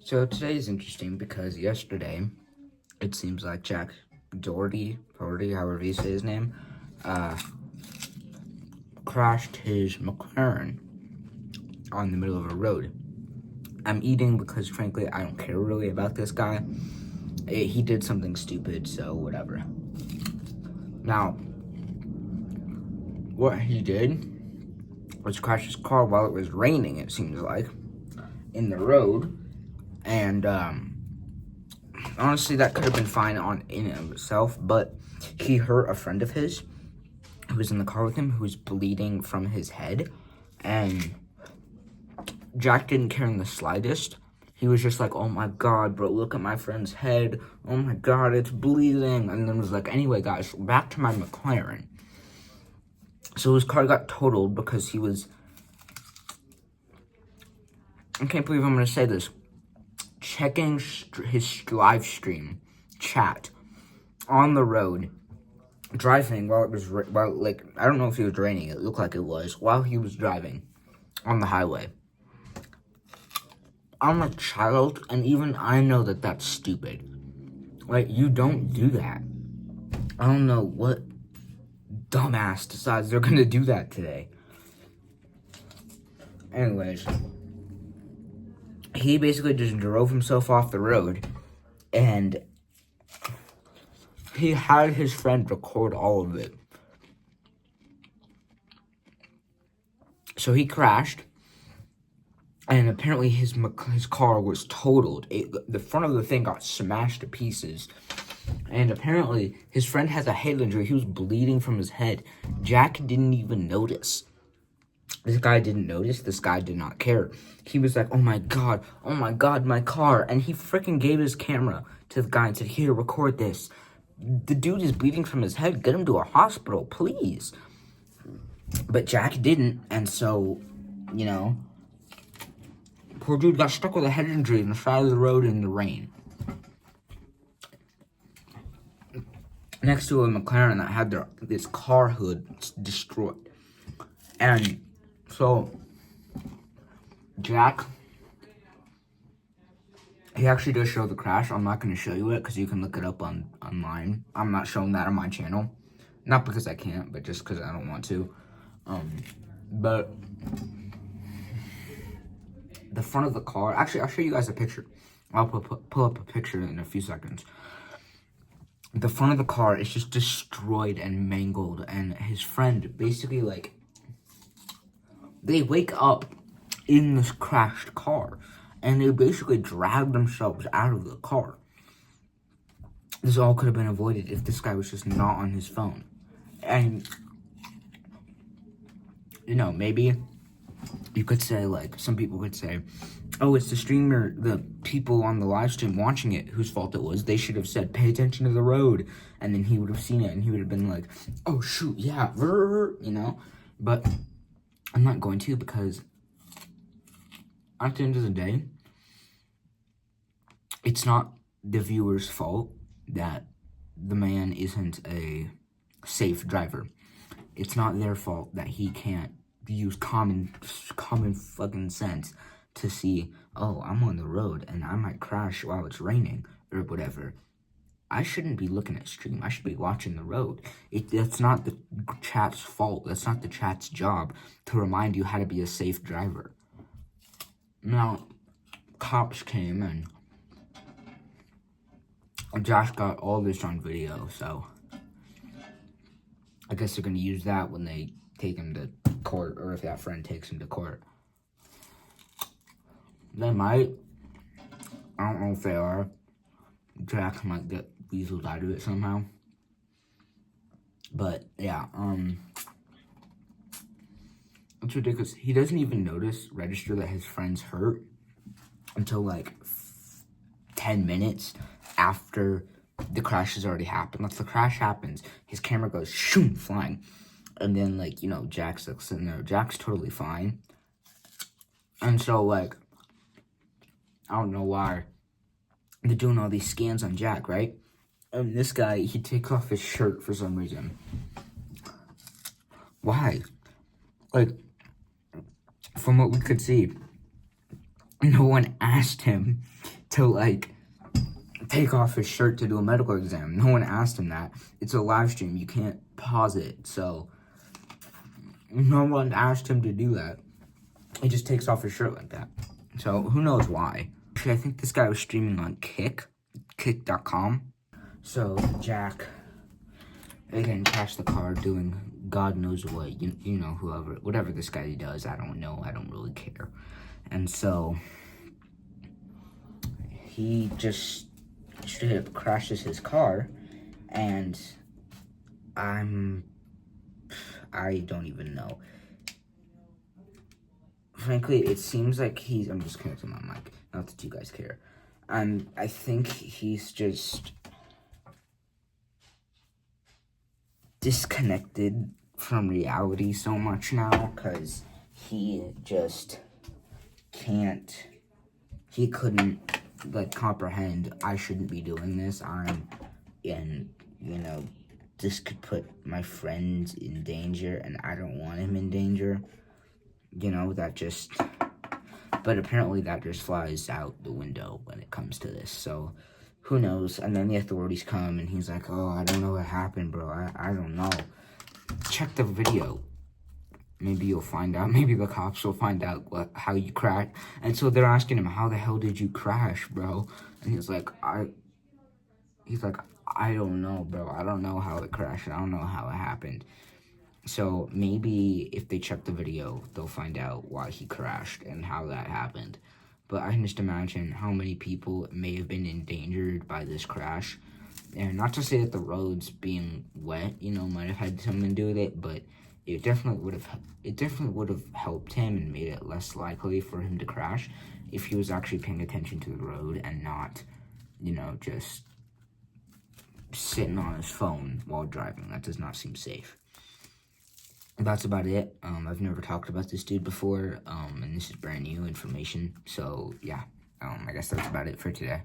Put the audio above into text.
So today is interesting because yesterday, it seems like Jack Doherty, however you say his name, crashed his McLaren on the middle of a road. I'm eating because, frankly, I don't care really about this guy. He did something stupid, so whatever. Now, what he did was crash his car while it was raining, it seems like, in the road. And, honestly, that could have been fine in and of itself, but he hurt a friend of his who was in the car with him, who was bleeding from his head, and Jack didn't care in the slightest. He was just like, oh my god, bro, look at my friend's head. Oh my god, it's bleeding. And then was like, anyway, guys, back to my McLaren. So his car got totaled because he was, I can't believe I'm going to say this, checking his live stream chat on the road, driving while it was, I don't know if it was raining, it looked like it was, while he was driving on the highway. I'm a child, and even I know that that's stupid. Like, you don't do that. I don't know what dumbass decides they're gonna do that today. Anyways, he basically just drove himself off the road, and he had his friend record all of it. So he crashed, and apparently his car was totaled. The front of the thing got smashed to pieces. And apparently his friend has a head injury. He was bleeding from his head. Jack didn't even notice. This guy didn't notice. This guy did not care. He was like, oh my god, my car. And he freaking gave his camera to the guy and said, here, record this. The dude is bleeding from his head. Get him to a hospital, please. But Jack didn't. And so, you know, poor dude got stuck with a head injury on the side of the road in the rain. Next to a McLaren that had this car hood destroyed. And so, Jack, he actually does show the crash. I'm not going to show you it because you can look it up online. I'm not showing that on my channel. Not because I can't, but just because I don't want to. But the front of the car, actually, I'll show you guys a picture. I'll pull up a picture in a few seconds. The front of the car is just destroyed and mangled, and his friend basically, like, they wake up in this crashed car, and they basically drag themselves out of the car. This all could have been avoided if this guy was just not on his phone. And, you know, maybe you could say, like, some people could say, oh, it's the streamer, the people on the live stream watching it whose fault it was. They should have said, pay attention to the road. And then he would have seen it, and he would have been like, oh, shoot, yeah, you know? But I'm not going to, because at the end of the day, it's not the viewer's fault that the man isn't a safe driver. It's not their fault that he can't use common fucking sense to see, oh, I'm on the road and I might crash while it's raining or whatever. I shouldn't be looking at stream. I should be watching the road. That's not the chat's fault. That's not the chat's job to remind you how to be a safe driver. Now, cops came and Josh got all this on video, so I guess they're going to use that when they take him to court, or if that friend takes him to court. They might. I don't know if they are. Jack might get weaseled out of it somehow. But, yeah, it's ridiculous. He doesn't even register that his friend's hurt until, like, 10 minutes after the crash has already happened. Once the crash happens, his camera goes shoom, flying. And then, like, you know, Jack's like sitting there. Jack's totally fine. And so, like, I don't know why they're doing all these scans on Jack, right? And this guy, he takes off his shirt for some reason. Why? Like, from what we could see, no one asked him to, like, take off his shirt to do a medical exam. No one asked him that. It's a live stream. You can't pause it. So, no one asked him to do that. He just takes off his shirt like that. So, who knows why. Actually, I think this guy was streaming on kick.com. So, Jack, again, crashed the car doing God knows what. You know, whatever this guy does, I don't know. I don't really care. And so, he just straight up crashes his car, and I don't even know. Frankly, it seems like I'm just connecting my mic, not that you guys care. I think he's just disconnected from reality so much now, because he just couldn't, like, comprehend, I shouldn't be doing this, this could put my friends in danger, and I don't want him in danger. But apparently that just flies out the window when it comes to this, so who knows. And then the authorities come, and he's like, oh, I don't know what happened, bro, I don't know. Check the video. Maybe you'll find out. Maybe the cops will find out how you crashed. And so they're asking him, how the hell did you crash, bro? And he's like, I don't know, bro. I don't know how it crashed. I don't know how it happened. So maybe if they check the video, they'll find out why he crashed and how that happened. But I can just imagine how many people may have been endangered by this crash. And not to say that the roads being wet, might have had something to do with it, but it definitely would have helped him and made it less likely for him to crash if he was actually paying attention to the road and not, just sitting on his phone while driving. That does not seem safe. That's about it. I've never talked about this dude before, and this is brand new information. So, yeah, I guess that's about it for today.